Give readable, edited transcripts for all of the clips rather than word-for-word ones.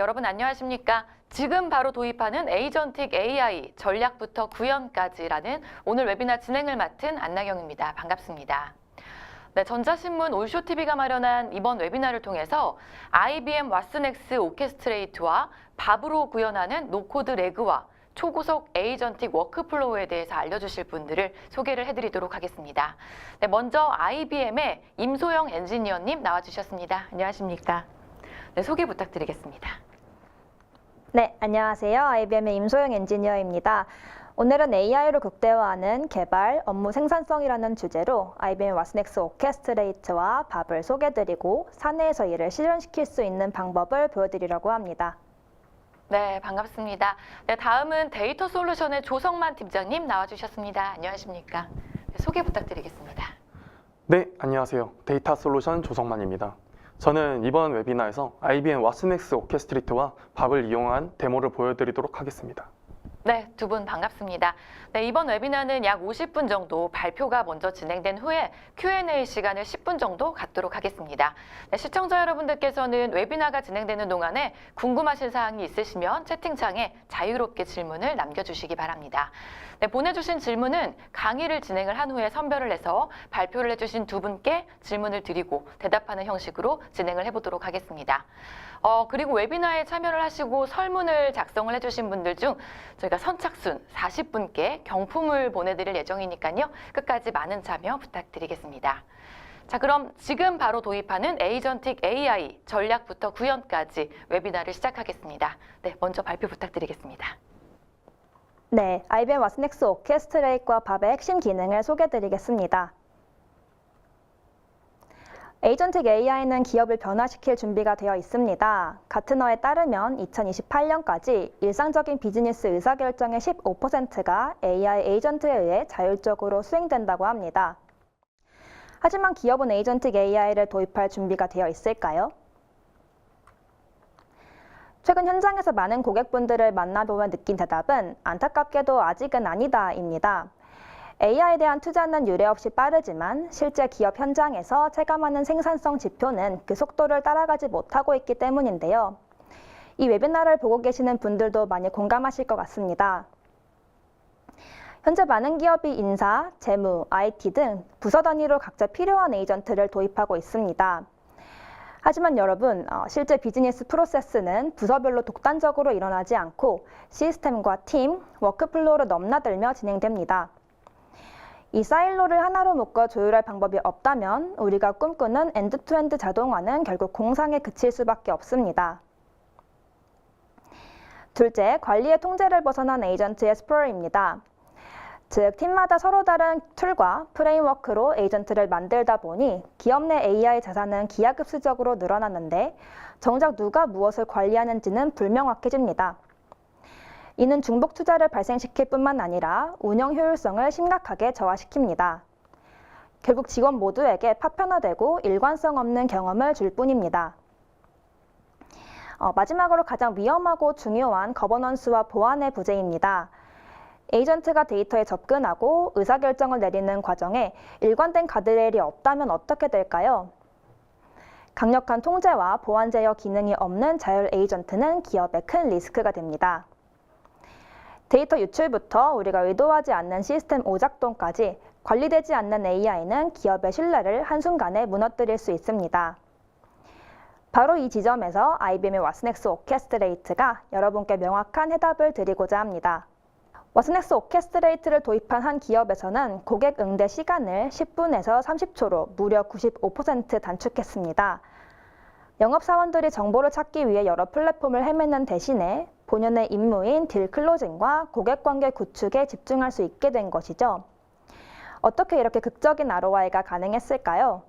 여러분 안녕하십니까? 지금 바로 도입하는 에이전틱 AI 전략부터 구현까지라는 오늘 웨비나 진행을 맡은 안나경입니다. 반갑습니다. 네, 전자신문 올쇼TV가 마련한 이번 웨비나를 통해서 IBM 왓슨엑스 오케스트레이트와 밥으로 구현하는 노코드 레그와 초고속 에이전틱 워크플로우에 대해서 알려주실 분들을 소개를 해드리도록 하겠습니다. 네, 먼저 IBM의 임소영 엔지니어님 나와주셨습니다. 안녕하십니까? 네, 소개 부탁드리겠습니다. 네, 안녕하세요. IBM의 임소영 엔지니어입니다. 오늘은 AI로 극대화하는 개발, 업무 생산성이라는 주제로 IBM 왓슨엑스 오케스트레이트와 밥을 소개드리고 사내에서 이를 실현시킬 수 있는 방법을 보여드리려고 합니다. 네, 반갑습니다. 네, 다음은 데이터 솔루션의 조성만 팀장님 나와주셨습니다. 안녕하십니까? 네, 소개 부탁드리겠습니다. 네, 안녕하세요. 데이터 솔루션 조성만입니다. 저는 이번 웨비나에서 IBM 왓슨엑스 오케스트레이트와 밥을 이용한 데모를 보여드리도록 하겠습니다. 네, 두 분 반갑습니다. 네, 이번 웨비나는 약 50분 정도 발표가 먼저 진행된 후에 Q&A 시간을 10분 정도 갖도록 하겠습니다. 네, 시청자 여러분들께서는 웨비나가 진행되는 동안에 궁금하신 사항이 있으시면 채팅창에 자유롭게 질문을 남겨주시기 바랍니다. 네, 보내주신 질문은 강의를 진행을 한 후에 선별을 해서 발표를 해주신 두 분께 질문을 드리고 대답하는 형식으로 진행을 해보도록 하겠습니다. 그리고 웨비나에 참여를 하시고 설문을 작성을 해주신 분들 중 저희가 선착순 40분께 경품을 보내드릴 예정이니까요. 끝까지 많은 참여 부탁드리겠습니다. 자, 그럼 지금 바로 도입하는 에이전틱 AI 전략부터 구현까지 웨비나를 시작하겠습니다. 네, 먼저 발표 부탁드리겠습니다. 네, IBM 왓슨엑스 오케스트레이트와 밥의 핵심 기능을 소개드리겠습니다. 에이전틱 AI는 기업을 변화시킬 준비가 되어 있습니다. 가트너에 따르면 2028년까지 일상적인 비즈니스 의사결정의 15%가 AI 에이전트에 의해 자율적으로 수행된다고 합니다. 하지만 기업은 에이전틱 AI를 도입할 준비가 되어 있을까요? 최근 현장에서 많은 고객분들을 만나보며 느낀 대답은 안타깝게도 아직은 아니다입니다. AI에 대한 투자는 유례없이 빠르지만 실제 기업 현장에서 체감하는 생산성 지표는 그 속도를 따라가지 못하고 있기 때문인데요. 이 웨비나를 보고 계시는 분들도 많이 공감하실 것 같습니다. 현재 많은 기업이 인사, 재무, IT 등 부서 단위로 각자 필요한 에이전트를 도입하고 있습니다. 하지만 여러분, 실제 비즈니스 프로세스는 부서별로 독단적으로 일어나지 않고 시스템과 팀, 워크플로우로 넘나들며 진행됩니다. 이 사일로를 하나로 묶어 조율할 방법이 없다면 우리가 꿈꾸는 엔드투엔드 자동화는 결국 공상에 그칠 수밖에 없습니다. 둘째, 관리의 통제를 벗어난 에이전트의 스포일입니다. 즉, 팀마다 서로 다른 툴과 프레임워크로 에이전트를 만들다 보니 기업 내 AI 자산은 기하급수적으로 늘어났는데 정작 누가 무엇을 관리하는지는 불명확해집니다. 이는 중복 투자를 발생시킬 뿐만 아니라 운영 효율성을 심각하게 저하시킵니다. 결국 직원 모두에게 파편화되고 일관성 없는 경험을 줄 뿐입니다. 마지막으로 가장 위험하고 중요한 거버넌스와 보안의 부재입니다. 에이전트가 데이터에 접근하고 의사결정을 내리는 과정에 일관된 가드레일이 없다면 어떻게 될까요? 강력한 통제와 보안 제어 기능이 없는 자율 에이전트는 기업에 큰 리스크가 됩니다. 데이터 유출부터 우리가 의도하지 않는 시스템 오작동까지 관리되지 않는 AI는 기업의 신뢰를 한순간에 무너뜨릴 수 있습니다. 바로 이 지점에서 IBM의 왓슨엑스 오케스트레이트가 여러분께 명확한 해답을 드리고자 합니다. 왓슨엑스 오케스트레이트를 도입한 한 기업에서는 고객 응대 시간을 10분에서 30초로 무려 95% 단축했습니다. 영업사원들이 정보를 찾기 위해 여러 플랫폼을 헤매는 대신에 본연의 임무인 딜 클로징과 고객관계 구축에 집중할 수 있게 된 것이죠. 어떻게 이렇게 극적인 ROI가 가능했을까요?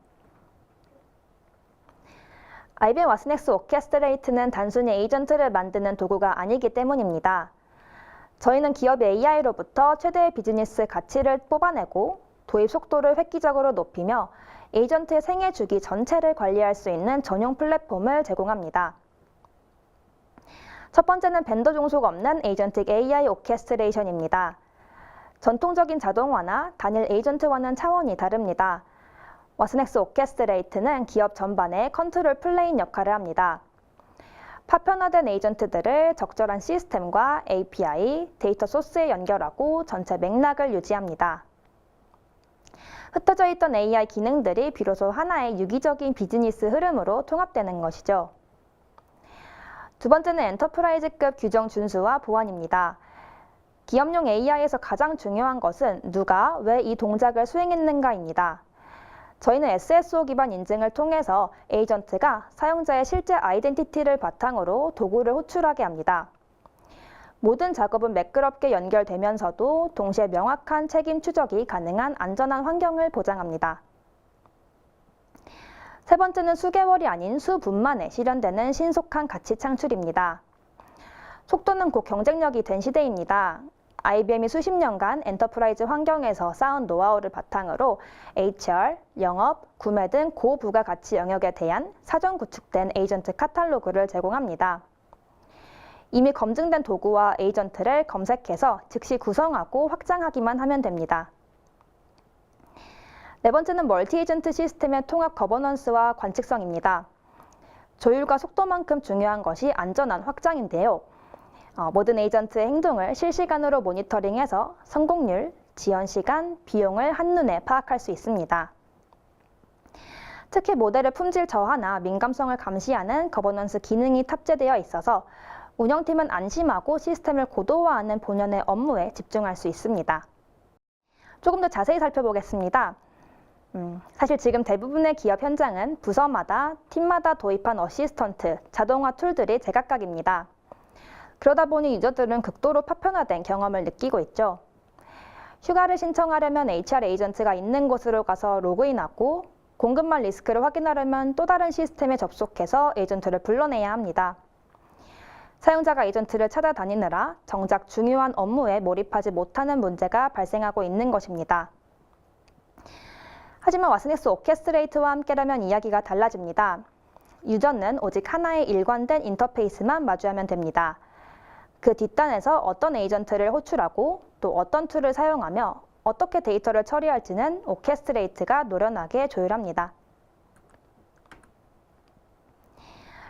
IBM 왓슨엑스 오케스트레이트는 단순히 에이전트를 만드는 도구가 아니기 때문입니다. 저희는 기업의 AI로부터 최대의 비즈니스 가치를 뽑아내고 도입 속도를 획기적으로 높이며 에이전트의 생애 주기 전체를 관리할 수 있는 전용 플랫폼을 제공합니다. 첫 번째는 벤더 종속 없는 에이전틱 AI 오케스트레이션입니다. 전통적인 자동화나 단일 에이전트와는 차원이 다릅니다. 왓슨엑스 오케스트레이트는 기업 전반의 컨트롤 플레인 역할을 합니다. 파편화된 에이전트들을 적절한 시스템과 API, 데이터 소스에 연결하고 전체 맥락을 유지합니다. 흩어져 있던 AI 기능들이 비로소 하나의 유기적인 비즈니스 흐름으로 통합되는 것이죠. 두 번째는 엔터프라이즈급 규정 준수와 보안입니다. 기업용 AI에서 가장 중요한 것은 누가 왜 이 동작을 수행했는가입니다. 저희는 SSO 기반 인증을 통해서 에이전트가 사용자의 실제 아이덴티티를 바탕으로 도구를 호출하게 합니다. 모든 작업은 매끄럽게 연결되면서도 동시에 명확한 책임 추적이 가능한 안전한 환경을 보장합니다. 세 번째는 수개월이 아닌 수분 만에 실현되는 신속한 가치 창출입니다. 속도는 곧 경쟁력이 된 시대입니다. IBM이 수십 년간 엔터프라이즈 환경에서 쌓은 노하우를 바탕으로 HR, 영업, 구매 등 고부가가치 영역에 대한 사전 구축된 에이전트 카탈로그를 제공합니다. 이미 검증된 도구와 에이전트를 검색해서 즉시 구성하고 확장하기만 하면 됩니다. 네 번째는 멀티 에이전트 시스템의 통합 거버넌스와 관측성입니다. 조율과 속도만큼 중요한 것이 안전한 확장인데요. 모든 에이전트의 행동을 실시간으로 모니터링해서 성공률, 지연 시간, 비용을 한눈에 파악할 수 있습니다. 특히 모델의 품질 저하나 민감성을 감시하는 거버넌스 기능이 탑재되어 있어서 운영팀은 안심하고 시스템을 고도화하는 본연의 업무에 집중할 수 있습니다. 조금 더 자세히 살펴보겠습니다. 사실 지금 대부분의 기업 현장은 부서마다, 팀마다 도입한 어시스턴트, 자동화 툴들이 제각각입니다. 그러다 보니 유저들은 극도로 파편화된 경험을 느끼고 있죠. 휴가를 신청하려면 HR 에이전트가 있는 곳으로 가서 로그인하고 공급망 리스크를 확인하려면 또 다른 시스템에 접속해서 에이전트를 불러내야 합니다. 사용자가 에이전트를 찾아다니느라 정작 중요한 업무에 몰입하지 못하는 문제가 발생하고 있는 것입니다. 하지만 왓슨엑스 오케스트레이트와 함께라면 이야기가 달라집니다. 유저는 오직 하나의 일관된 인터페이스만 마주하면 됩니다. 그 뒷단에서 어떤 에이전트를 호출하고 또 어떤 툴을 사용하며 어떻게 데이터를 처리할지는 오케스트레이트가 노련하게 조율합니다.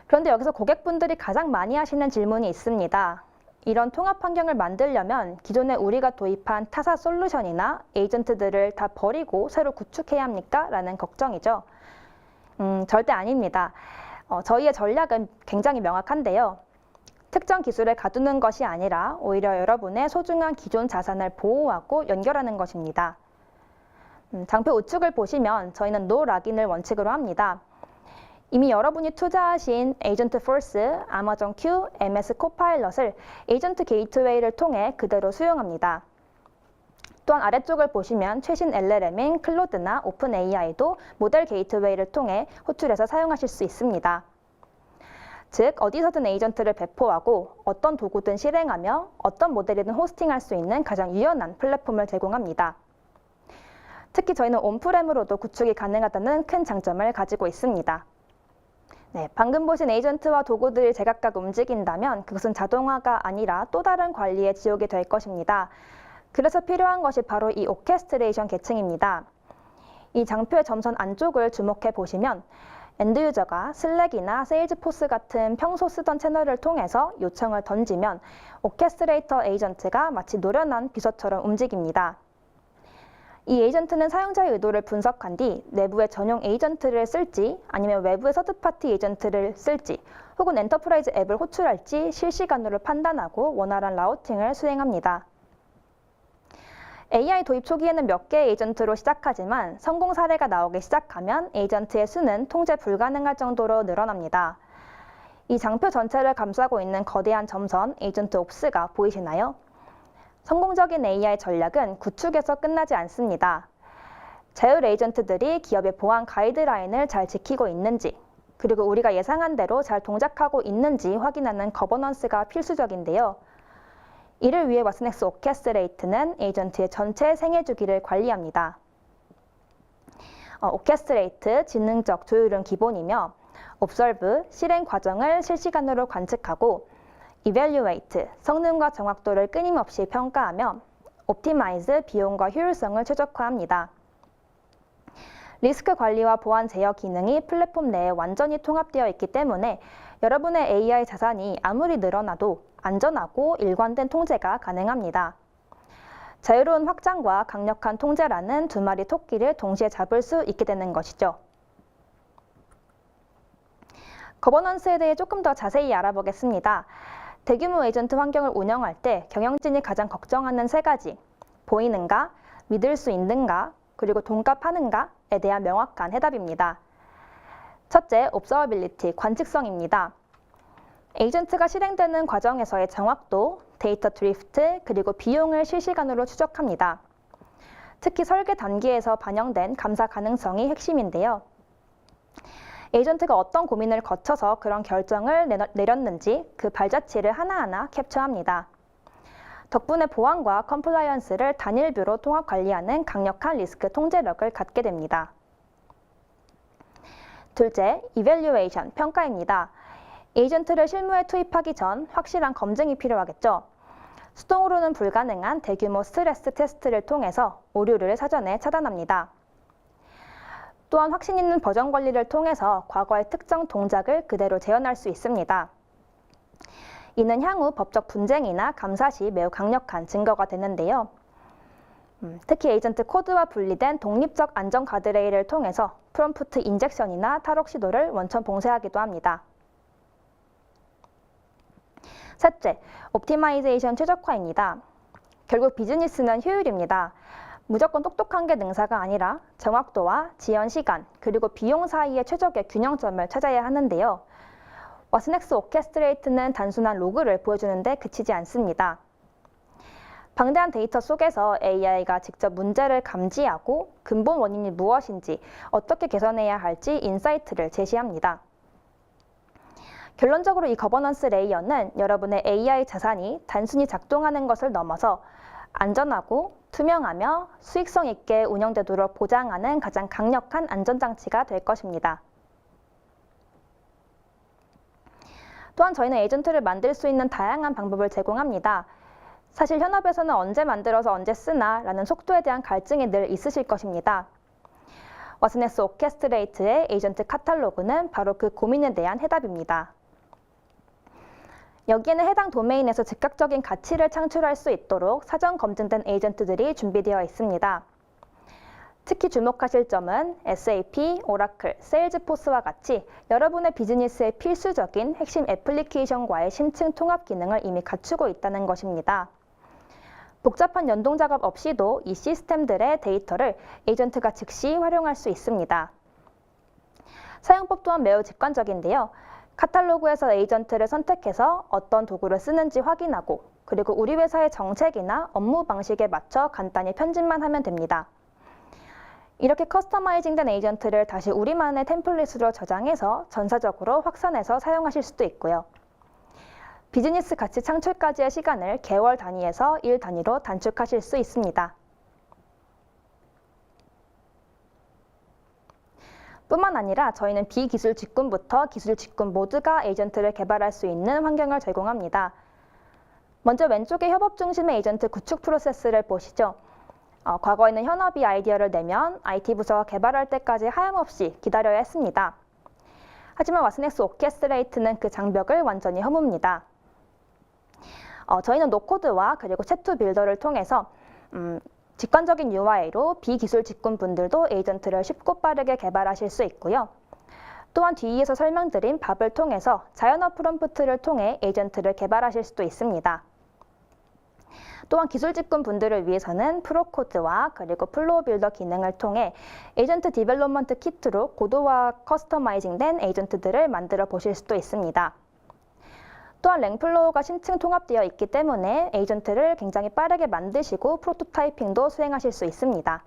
그런데 여기서 고객분들이 가장 많이 하시는 질문이 있습니다. 이런 통합 환경을 만들려면 기존에 우리가 도입한 타사 솔루션이나 에이전트들을 다 버리고 새로 구축해야 합니까? 라는 걱정이죠. 절대 아닙니다. 저희의 전략은 굉장히 명확한데요. 특정 기술을 가두는 것이 아니라 오히려 여러분의 소중한 기존 자산을 보호하고 연결하는 것입니다. 장표 우측을 보시면 저희는 노 락인을 원칙으로 합니다. 이미 여러분이 투자하신 에이전트 포스, 아마존 큐, MS 코파일럿을 에이전트 게이트웨이를 통해 그대로 수용합니다. 또한 아래쪽을 보시면 최신 LLM인 클로드나 오픈 AI도 모델 게이트웨이를 통해 호출해서 사용하실 수 있습니다. 즉, 어디서든 에이전트를 배포하고 어떤 도구든 실행하며 어떤 모델이든 호스팅할 수 있는 가장 유연한 플랫폼을 제공합니다. 특히 저희는 온프렘으로도 구축이 가능하다는 큰 장점을 가지고 있습니다. 네, 방금 보신 에이전트와 도구들이 제각각 움직인다면 그것은 자동화가 아니라 또 다른 관리의 지옥이 될 것입니다. 그래서 필요한 것이 바로 이 오케스트레이션 계층입니다. 이 장표의 점선 안쪽을 주목해 보시면 엔드 유저가 슬랙이나 세일즈포스 같은 평소 쓰던 채널을 통해서 요청을 던지면 오케스트레이터 에이전트가 마치 노련한 비서처럼 움직입니다. 이 에이전트는 사용자의 의도를 분석한 뒤 내부의 전용 에이전트를 쓸지 아니면 외부의 서드파티 에이전트를 쓸지 혹은 엔터프라이즈 앱을 호출할지 실시간으로 판단하고 원활한 라우팅을 수행합니다. AI 도입 초기에는 몇 개의 에이전트로 시작하지만 성공 사례가 나오기 시작하면 에이전트의 수는 통제 불가능할 정도로 늘어납니다. 이 장표 전체를 감싸고 있는 거대한 점선 에이전트 옵스가 보이시나요? 성공적인 AI 전략은 구축에서 끝나지 않습니다. 제휴 에이전트들이 기업의 보안 가이드라인을 잘 지키고 있는지, 그리고 우리가 예상한 대로 잘 동작하고 있는지 확인하는 거버넌스가 필수적인데요. 이를 위해 왓슨엑스 오케스트레이트는 에이전트의 전체 생애 주기를 관리합니다. 오케스트레이트, 지능적 조율은 기본이며 옵설브, 실행 과정을 실시간으로 관측하고 이밸류에이트, 성능과 정확도를 끊임없이 평가하며 옵티마이즈, 비용과 효율성을 최적화합니다. 리스크 관리와 보안 제어 기능이 플랫폼 내에 완전히 통합되어 있기 때문에 여러분의 AI 자산이 아무리 늘어나도 안전하고 일관된 통제가 가능합니다. 자유로운 확장과 강력한 통제라는 두 마리 토끼를 동시에 잡을 수 있게 되는 것이죠. 거버넌스에 대해 조금 더 자세히 알아보겠습니다. 대규모 에이전트 환경을 운영할 때 경영진이 가장 걱정하는 세 가지, 보이는가, 믿을 수 있는가, 그리고 돈값하는가에 대한 명확한 해답입니다. 첫째, observability, 관측성입니다. 에이전트가 실행되는 과정에서의 정확도, 데이터 드리프트, 그리고 비용을 실시간으로 추적합니다. 특히 설계 단계에서 반영된 감사 가능성이 핵심인데요. 에이전트가 어떤 고민을 거쳐서 그런 결정을 내렸는지 그 발자취를 하나하나 캡처합니다. 덕분에 보안과 컴플라이언스를 단일 뷰로 통합 관리하는 강력한 리스크 통제력을 갖게 됩니다. 둘째, evaluation, 평가입니다. 에이전트를 실무에 투입하기 전 확실한 검증이 필요하겠죠. 수동으로는 불가능한 대규모 스트레스 테스트를 통해서 오류를 사전에 차단합니다. 또한 확신 있는 버전 관리를 통해서 과거의 특정 동작을 그대로 재현할 수 있습니다. 이는 향후 법적 분쟁이나 감사 시 매우 강력한 증거가 되는데요. 특히 에이전트 코드와 분리된 독립적 안전 가드레일을 통해서 프롬프트 인젝션이나 탈옥 시도를 원천 봉쇄하기도 합니다. 셋째, 옵티마이제이션 최적화입니다. 결국 비즈니스는 효율입니다. 무조건 똑똑한 게 능사가 아니라 정확도와 지연 시간, 그리고 비용 사이의 최적의 균형점을 찾아야 하는데요. 와스넥스 오케스트레이트는 단순한 로그를 보여주는 데 그치지 않습니다. 방대한 데이터 속에서 AI가 직접 문제를 감지하고 근본 원인이 무엇인지, 어떻게 개선해야 할지 인사이트를 제시합니다. 결론적으로 이 거버넌스 레이어는 여러분의 AI 자산이 단순히 작동하는 것을 넘어서 안전하고 투명하며 수익성 있게 운영되도록 보장하는 가장 강력한 안전장치가 될 것입니다. 또한 저희는 에이전트를 만들 수 있는 다양한 방법을 제공합니다. 사실 현업에서는 언제 만들어서 언제 쓰나 라는 속도에 대한 갈증이 늘 있으실 것입니다. 와스넥스 오케스트레이트의 에이전트 카탈로그는 바로 그 고민에 대한 해답입니다. 여기에는 해당 도메인에서 즉각적인 가치를 창출할 수 있도록 사전 검증된 에이전트들이 준비되어 있습니다. 특히 주목하실 점은 SAP, 오라클, 세일즈포스와 같이 여러분의 비즈니스의 필수적인 핵심 애플리케이션과의 심층 통합 기능을 이미 갖추고 있다는 것입니다. 복잡한 연동 작업 없이도 이 시스템들의 데이터를 에이전트가 즉시 활용할 수 있습니다. 사용법 또한 매우 직관적인데요. 카탈로그에서 에이전트를 선택해서 어떤 도구를 쓰는지 확인하고, 그리고 우리 회사의 정책이나 업무 방식에 맞춰 간단히 편집만 하면 됩니다. 이렇게 커스터마이징된 에이전트를 다시 우리만의 템플릿으로 저장해서 전사적으로 확산해서 사용하실 수도 있고요. 비즈니스 가치 창출까지의 시간을 개월 단위에서 일 단위로 단축하실 수 있습니다. 뿐만 아니라 저희는 비기술 직군부터 기술 직군 모두가 에이전트를 개발할 수 있는 환경을 제공합니다. 먼저 왼쪽의 협업 중심의 에이전트 구축 프로세스를 보시죠. 과거에는 현업이 아이디어를 내면 IT 부서가 개발할 때까지 하염없이 기다려야 했습니다. 하지만 와스넥스 오케스트레이트는 그 장벽을 완전히 허뭅니다. 저희는 노코드와 그리고 챗2 빌더를 통해서 직관적인 UI로 비기술 직군분들도 에이전트를 쉽고 빠르게 개발하실 수 있고요. 또한 뒤에서 설명드린 밥을 통해서 자연어 프롬프트를 통해 에이전트를 개발하실 수도 있습니다. 또한 기술 직군분들을 위해서는 프로코드와 그리고 플로우 빌더 기능을 통해 에이전트 디벨롭먼트 키트로 고도화 커스터마이징된 에이전트들을 만들어 보실 수도 있습니다. 또한 랭플로우가 심층 통합되어 있기 때문에 에이전트를 굉장히 빠르게 만드시고 프로토타이핑도 수행하실 수 있습니다.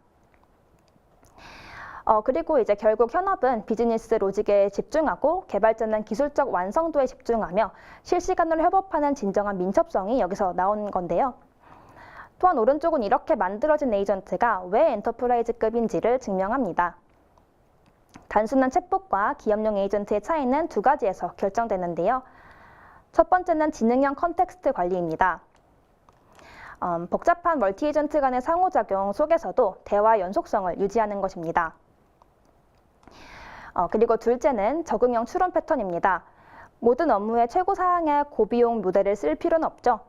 그리고 이제 결국 현업은 비즈니스 로직에 집중하고 개발자는 기술적 완성도에 집중하며 실시간으로 협업하는 진정한 민첩성이 여기서 나온 건데요. 또한 오른쪽은 이렇게 만들어진 에이전트가 왜 엔터프라이즈급인지를 증명합니다. 단순한 챗봇과 기업용 에이전트의 차이는 두 가지에서 결정되는데요. 첫 번째는 지능형 컨텍스트 관리입니다. 복잡한 멀티 에이전트 간의 상호작용 속에서도 대화 연속성을 유지하는 것입니다. 그리고 둘째는 적응형 추론 패턴입니다. 모든 업무의 최고사양의 고비용 모델을 쓸 필요는 없죠.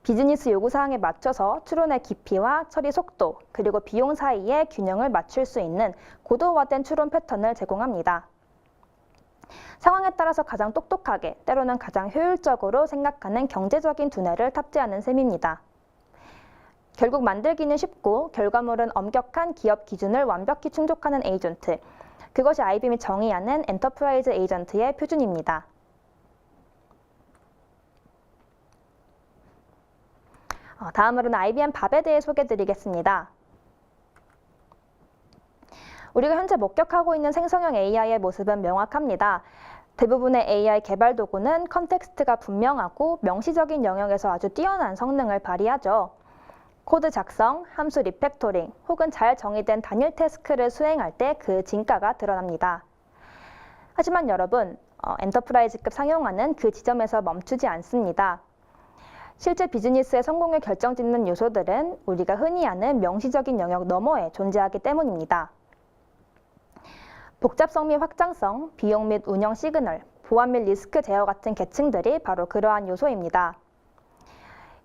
비즈니스 요구사항에 맞춰서 추론의 깊이와 처리 속도, 그리고 비용 사이의 균형을 맞출 수 있는 고도화된 추론 패턴을 제공합니다. 상황에 따라서 가장 똑똑하게, 때로는 가장 효율적으로 생각하는 경제적인 두뇌를 탑재하는 셈입니다. 결국 만들기는 쉽고 결과물은 엄격한 기업 기준을 완벽히 충족하는 에이전트, 그것이 IBM이 정의하는 엔터프라이즈 에이전트의 표준입니다. 다음으로는 IBM 밥에 대해 소개해드리겠습니다. 우리가 현재 목격하고 있는 생성형 AI의 모습은 명확합니다. 대부분의 AI 개발 도구는 컨텍스트가 분명하고 명시적인 영역에서 아주 뛰어난 성능을 발휘하죠. 코드 작성, 함수 리팩토링, 혹은 잘 정의된 단일 태스크를 수행할 때 그 진가가 드러납니다. 하지만 여러분, 엔터프라이즈급 상용화는 그 지점에서 멈추지 않습니다. 실제 비즈니스의 성공을 결정짓는 요소들은 우리가 흔히 아는 명시적인 영역 너머에 존재하기 때문입니다. 복잡성 및 확장성, 비용 및 운영 시그널, 보안 및 리스크 제어 같은 계층들이 바로 그러한 요소입니다.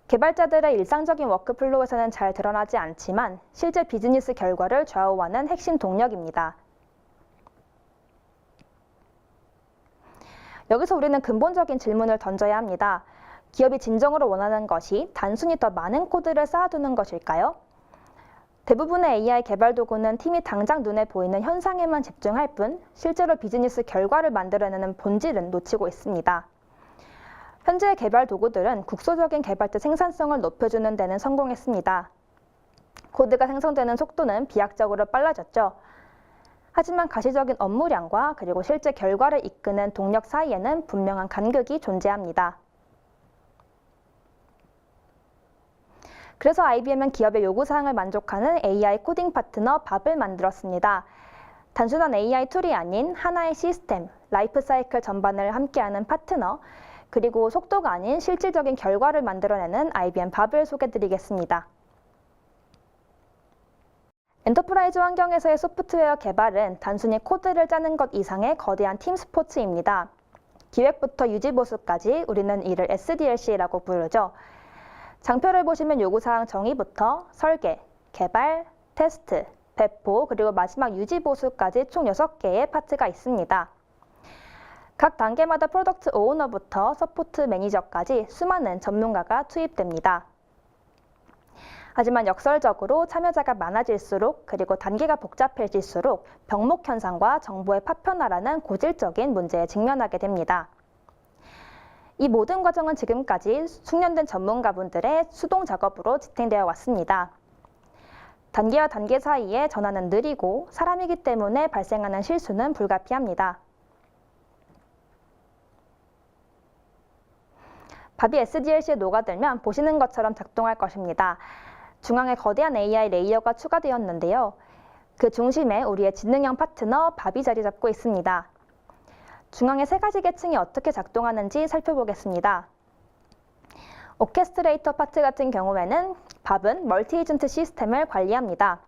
개발자들의 일상적인 워크플로우에서는 잘 드러나지 않지만 실제 비즈니스 결과를 좌우하는 핵심 동력입니다. 여기서 우리는 근본적인 질문을 던져야 합니다. 기업이 진정으로 원하는 것이 단순히 더 많은 코드를 쌓아두는 것일까요? 대부분의 AI 개발 도구는 팀이 당장 눈에 보이는 현상에만 집중할 뿐 실제로 비즈니스 결과를 만들어내는 본질은 놓치고 있습니다. 현재의 개발 도구들은 국소적인 개발자 생산성을 높여주는 데는 성공했습니다. 코드가 생성되는 속도는 비약적으로 빨라졌죠. 하지만 가시적인 업무량과 그리고 실제 결과를 이끄는 동력 사이에는 분명한 간극이 존재합니다. 그래서 IBM은 기업의 요구사항을 만족하는 AI 코딩 파트너 밥을 만들었습니다. 단순한 AI 툴이 아닌 하나의 시스템, 라이프 사이클 전반을 함께하는 파트너, 그리고 속도가 아닌 실질적인 결과를 만들어내는 IBM 밥을 소개해드리겠습니다. 엔터프라이즈 환경에서의 소프트웨어 개발은 단순히 코드를 짜는 것 이상의 거대한 팀 스포츠입니다. 기획부터 유지 보수까지 우리는 이를 SDLC라고 부르죠. 장표를 보시면 요구사항 정의부터 설계, 개발, 테스트, 배포, 그리고 마지막 유지 보수까지 총 6개의 파트가 있습니다. 각 단계마다 프로덕트 오너부터 서포트 매니저까지 수많은 전문가가 투입됩니다. 하지만 역설적으로 참여자가 많아질수록 그리고 단계가 복잡해질수록 병목 현상과 정보의 파편화라는 고질적인 문제에 직면하게 됩니다. 이 모든 과정은 지금까지 숙련된 전문가분들의 수동 작업으로 지탱되어 왔습니다. 단계와 단계 사이의 전환은 느리고 사람이기 때문에 발생하는 실수는 불가피합니다. 밥이 SDLC에 녹아들면 보시는 것처럼 작동할 것입니다. 중앙에 거대한 AI 레이어가 추가되었는데요. 그 중심에 우리의 지능형 파트너 밥이 자리 잡고 있습니다. 중앙의 3가지 계층이 어떻게 작동하는지 살펴보겠습니다. 오케스트레이터 파트 같은 경우에는 밥은 멀티 에이전트 시스템을 관리합니다.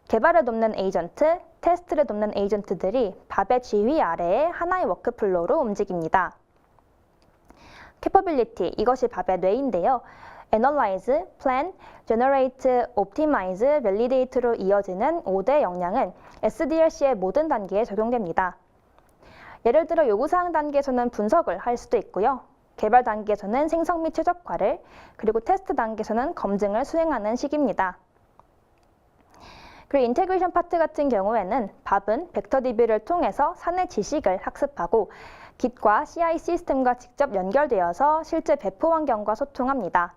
개발을 돕는 에이전트, 테스트를 돕는 에이전트들이 밥의 지휘 아래에 하나의 워크플로우로 움직입니다. 캐퍼빌리티, 이것이 밥의 뇌인데요. Analyze, Plan, Generate, Optimize, Validate로 이어지는 5대 역량은 SDLC의 모든 단계에 적용됩니다. 예를 들어 요구사항 단계에서는 분석을 할 수도 있고요. 개발 단계에서는 생성 및 최적화를, 그리고 테스트 단계에서는 검증을 수행하는 시기입니다. 그리고 인테그레이션 파트 같은 경우에는 밥은 벡터DB를 통해서 사내 지식을 학습하고 Git과 CI 시스템과 직접 연결되어서 실제 배포 환경과 소통합니다.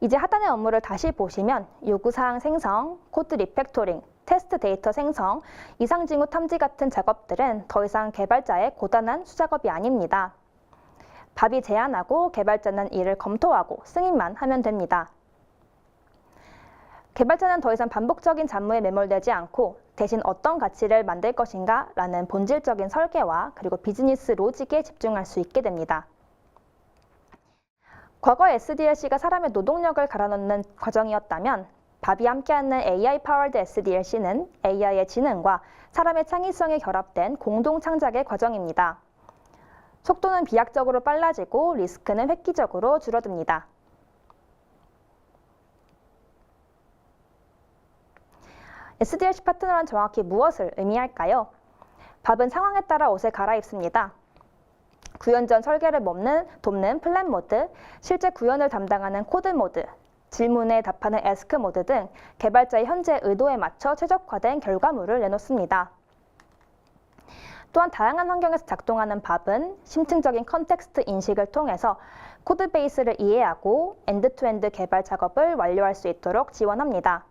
이제 하단의 업무를 다시 보시면 요구사항 생성, 코드 리팩토링, 테스트 데이터 생성, 이상징후 탐지 같은 작업들은 더 이상 개발자의 고단한 수작업이 아닙니다. 밥이 제안하고 개발자는 이를 검토하고 승인만 하면 됩니다. 개발자는 더 이상 반복적인 잡무에 매몰되지 않고 대신 어떤 가치를 만들 것인가 라는 본질적인 설계와 그리고 비즈니스 로직에 집중할 수 있게 됩니다. 과거 SDLC가 사람의 노동력을 갈아넣는 과정이었다면 밥이 함께하는 AI-powered SDLC는 AI의 지능과 사람의 창의성이 결합된 공동 창작의 과정입니다. 속도는 비약적으로 빨라지고 리스크는 획기적으로 줄어듭니다. SDLC 파트너란 정확히 무엇을 의미할까요? 밥은 상황에 따라 옷을 갈아입습니다. 구현 전 설계를 돕는 플랜 모드, 실제 구현을 담당하는 코드 모드, 질문에 답하는 에스크 모드 등 개발자의 현재 의도에 맞춰 최적화된 결과물을 내놓습니다. 또한 다양한 환경에서 작동하는 밥은 심층적인 컨텍스트 인식을 통해서 코드 베이스를 이해하고 엔드-투-엔드 개발 작업을 완료할 수 있도록 지원합니다.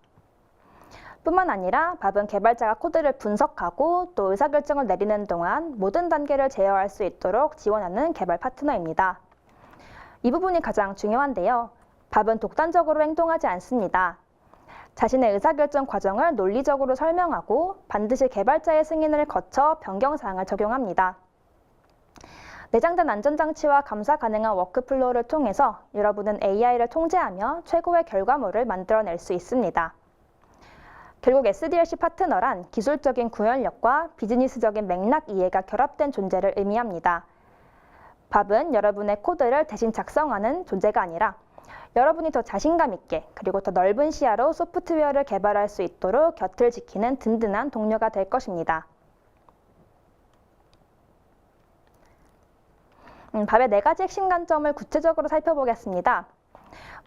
뿐만 아니라 밥은 개발자가 코드를 분석하고 또 의사결정을 내리는 동안 모든 단계를 제어할 수 있도록 지원하는 개발 파트너입니다. 이 부분이 가장 중요한데요. 밥은 독단적으로 행동하지 않습니다. 자신의 의사결정 과정을 논리적으로 설명하고 반드시 개발자의 승인을 거쳐 변경사항을 적용합니다. 내장된 안전장치와 감사 가능한 워크플로우를 통해서 여러분은 AI를 통제하며 최고의 결과물을 만들어낼 수 있습니다. 결국 SDLC 파트너란 기술적인 구현력과 비즈니스적인 맥락 이해가 결합된 존재를 의미합니다. 밥은 여러분의 코드를 대신 작성하는 존재가 아니라 여러분이 더 자신감 있게 그리고 더 넓은 시야로 소프트웨어를 개발할 수 있도록 곁을 지키는 든든한 동료가 될 것입니다. 밥의 4가지 핵심 관점을 구체적으로 살펴보겠습니다.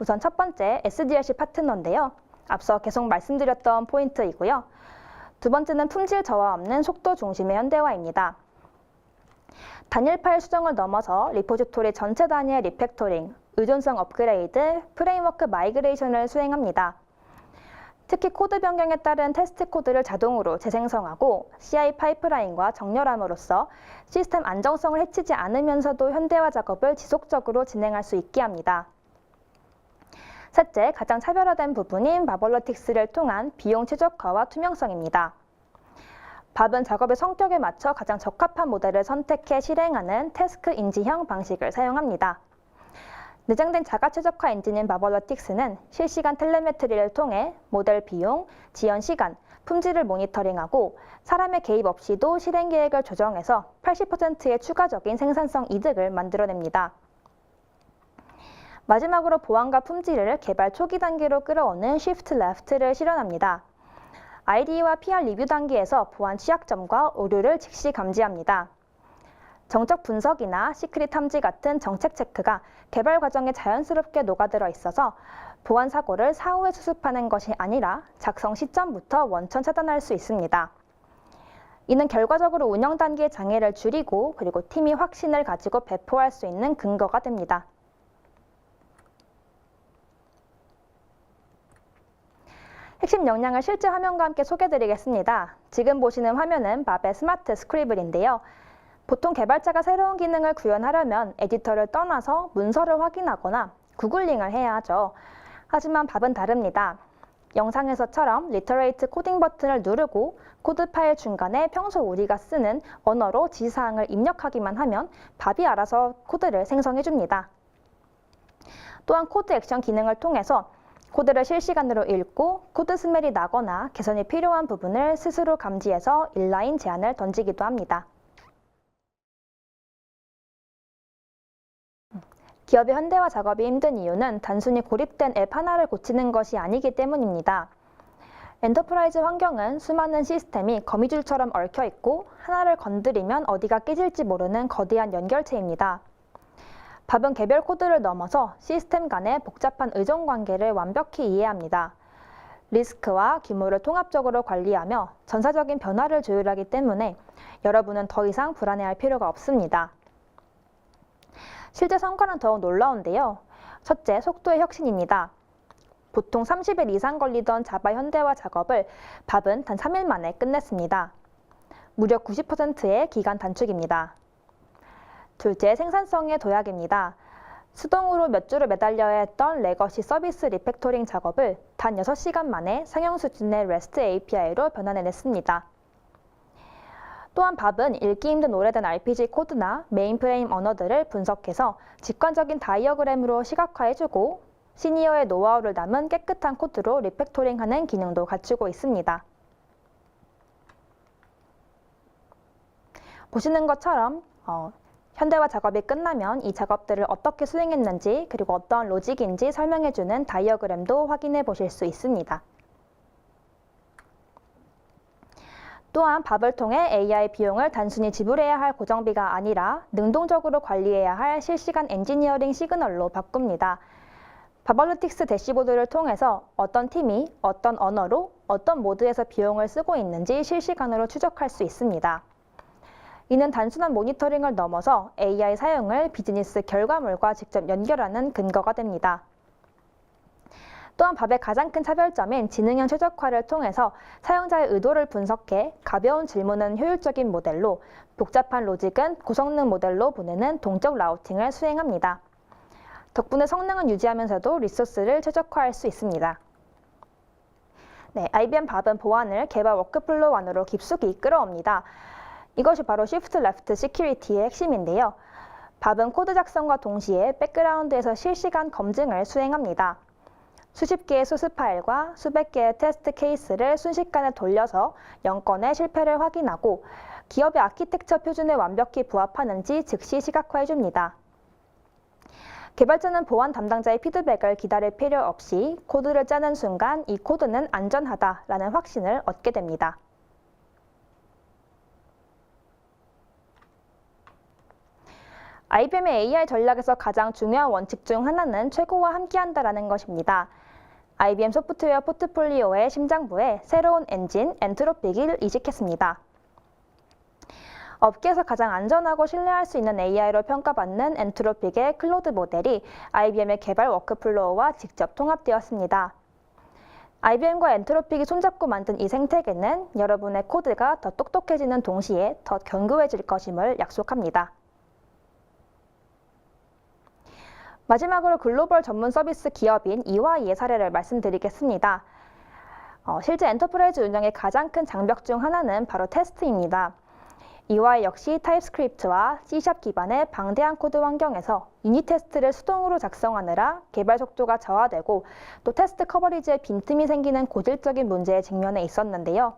우선 첫 번째 SDLC 파트너인데요. 앞서 계속 말씀드렸던 포인트이고요. 두 번째는 품질 저하 없는 속도 중심의 현대화입니다. 단일 파일 수정을 넘어서 리포지토리 전체 단위의 리팩토링, 의존성 업그레이드, 프레임워크 마이그레이션을 수행합니다. 특히 코드 변경에 따른 테스트 코드를 자동으로 재생성하고 CI 파이프라인과 정렬함으로써 시스템 안정성을 해치지 않으면서도 현대화 작업을 지속적으로 진행할 수 있게 합니다. 셋째, 가장 차별화된 부분인 마블러틱스를 통한 비용 최적화와 투명성입니다. 밥은 작업의 성격에 맞춰 가장 적합한 모델을 선택해 실행하는 태스크 인지형 방식을 사용합니다. 내장된 자가 최적화 엔진인 마블러틱스는 실시간 텔레메트리를 통해 모델 비용, 지연 시간, 품질을 모니터링하고 사람의 개입 없이도 실행 계획을 조정해서 80%의 추가적인 생산성 이득을 만들어냅니다. 마지막으로 보안과 품질을 개발 초기 단계로 끌어오는 Shift Left를 실현합니다. IDE와 PR 리뷰 단계에서 보안 취약점과 오류를 즉시 감지합니다. 정적 분석이나 시크릿 탐지 같은 정책 체크가 개발 과정에 자연스럽게 녹아들어 있어서 보안 사고를 사후에 수습하는 것이 아니라 작성 시점부터 원천 차단할 수 있습니다. 이는 결과적으로 운영 단계의 장애를 줄이고 그리고 팀이 확신을 가지고 배포할 수 있는 근거가 됩니다. 핵심 역량을 실제 화면과 함께 소개해드리겠습니다. 지금 보시는 화면은 밥의 스마트 스크리블인데요. 보통 개발자가 새로운 기능을 구현하려면 에디터를 떠나서 문서를 확인하거나 구글링을 해야 하죠. 하지만 밥은 다릅니다. 영상에서처럼 리터레이트 코딩 버튼을 누르고 코드 파일 중간에 평소 우리가 쓰는 언어로 지시사항을 입력하기만 하면 밥이 알아서 코드를 생성해줍니다. 또한 코드 액션 기능을 통해서 코드를 실시간으로 읽고 코드 스멜이 나거나 개선이 필요한 부분을 스스로 감지해서 인라인 제안을 던지기도 합니다. 기업의 현대화 작업이 힘든 이유는 단순히 고립된 앱 하나를 고치는 것이 아니기 때문입니다. 엔터프라이즈 환경은 수많은 시스템이 거미줄처럼 얽혀 있고 하나를 건드리면 어디가 깨질지 모르는 거대한 연결체입니다. 밥은 개별 코드를 넘어서 시스템 간의 복잡한 의존 관계를 완벽히 이해합니다. 리스크와 규모를 통합적으로 관리하며 전사적인 변화를 조율하기 때문에 여러분은 더 이상 불안해할 필요가 없습니다. 실제 성과는 더욱 놀라운데요. 첫째, 속도의 혁신입니다. 보통 30일 이상 걸리던 자바 현대화 작업을 밥은 단 3일 만에 끝냈습니다. 무려 90%의 기간 단축입니다. 둘째, 생산성의 도약입니다. 수동으로 몇 주를 매달려야 했던 레거시 서비스 리팩토링 작업을 단 6시간 만에 상용 수준의 REST API로 변환해냈습니다. 또한 밥은 읽기 힘든 오래된 RPG 코드나 메인프레임 언어들을 분석해서 직관적인 다이어그램으로 시각화해주고 시니어의 노하우를 담은 깨끗한 코드로 리팩토링하는 기능도 갖추고 있습니다. 보시는 것처럼 현대화 작업이 끝나면 이 작업들을 어떻게 수행했는지 그리고 어떤 로직인지 설명해주는 다이어그램도 확인해 보실 수 있습니다. 또한 밥을 통해 AI 비용을 단순히 지불해야 할 고정비가 아니라 능동적으로 관리해야 할 실시간 엔지니어링 시그널로 바꿉니다. 밥알로틱스 대시보드를 통해서 어떤 팀이 어떤 언어로 어떤 모드에서 비용을 쓰고 있는지 실시간으로 추적할 수 있습니다. 이는 단순한 모니터링을 넘어서 AI 사용을 비즈니스 결과물과 직접 연결하는 근거가 됩니다. 또한 밥의 가장 큰 차별점인 지능형 최적화를 통해서 사용자의 의도를 분석해 가벼운 질문은 효율적인 모델로, 복잡한 로직은 고성능 모델로 보내는 동적 라우팅을 수행합니다. 덕분에 성능은 유지하면서도 리소스를 최적화할 수 있습니다. 네, IBM 밥은 보안을 개발 워크플로우 안으로 깊숙이 이끌어옵니다. 이것이 바로 Shift Left Security의 핵심인데요. 밥은 코드 작성과 동시에 백그라운드에서 실시간 검증을 수행합니다. 수십 개의 소스 파일과 수백 개의 테스트 케이스를 순식간에 돌려서 영건의 실패를 확인하고 기업의 아키텍처 표준에 완벽히 부합하는지 즉시 시각화해줍니다. 개발자는 보안 담당자의 피드백을 기다릴 필요 없이 코드를 짜는 순간 이 코드는 안전하다라는 확신을 얻게 됩니다. IBM의 AI 전략에서 가장 중요한 원칙 중 하나는 최고와 함께한다라는 것입니다. IBM 소프트웨어 포트폴리오의 심장부에 새로운 엔진 엔트로픽을 이식했습니다. 업계에서 가장 안전하고 신뢰할 수 있는 AI로 평가받는 엔트로픽의 클로드 모델이 IBM의 개발 워크플로우와 직접 통합되었습니다. IBM과 엔트로픽이 손잡고 만든 이 생태계는 여러분의 코드가 더 똑똑해지는 동시에 더 견고해질 것임을 약속합니다. 마지막으로 글로벌 전문 서비스 기업인 EY의 사례를 말씀드리겠습니다. 실제 엔터프라이즈 운영의 가장 큰 장벽 중 하나는 바로 테스트입니다. EY 역시 타입스크립트와 C# 기반의 방대한 코드 환경에서 유닛 테스트를 수동으로 작성하느라 개발 속도가 저하되고 또 테스트 커버리지에 빈틈이 생기는 고질적인 문제에 직면해 있었는데요.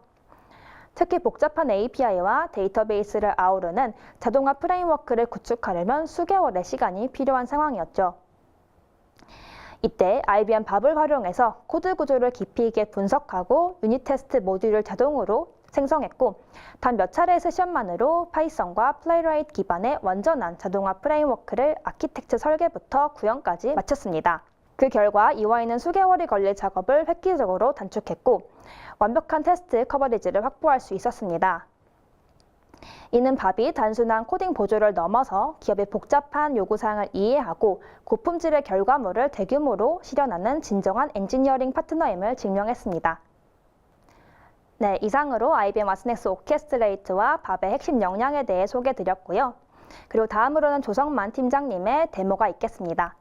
특히 복잡한 API와 데이터베이스를 아우르는 자동화 프레임워크를 구축하려면 수개월의 시간이 필요한 상황이었죠. 이때 IBM 밥을 활용해서 코드 구조를 깊이 있게 분석하고 유닛 테스트 모듈을 자동으로 생성했고 단 몇 차례의 세션만으로 파이썬과 플레이라이트 기반의 완전한 자동화 프레임워크를 아키텍처 설계부터 구현까지 마쳤습니다. 그 결과 EY는 수개월이 걸릴 작업을 획기적으로 단축했고 완벽한 테스트 커버리지를 확보할 수 있었습니다. 이는 밥이 단순한 코딩 보조를 넘어서 기업의 복잡한 요구사항을 이해하고 고품질의 결과물을 대규모로 실현하는 진정한 엔지니어링 파트너임을 증명했습니다. 네, 이상으로 IBM 와스넥스 오케스트레이트와 밥의 핵심 역량에 대해 소개해드렸고요. 그리고 다음으로는 조성만 팀장님의 데모가 있겠습니다.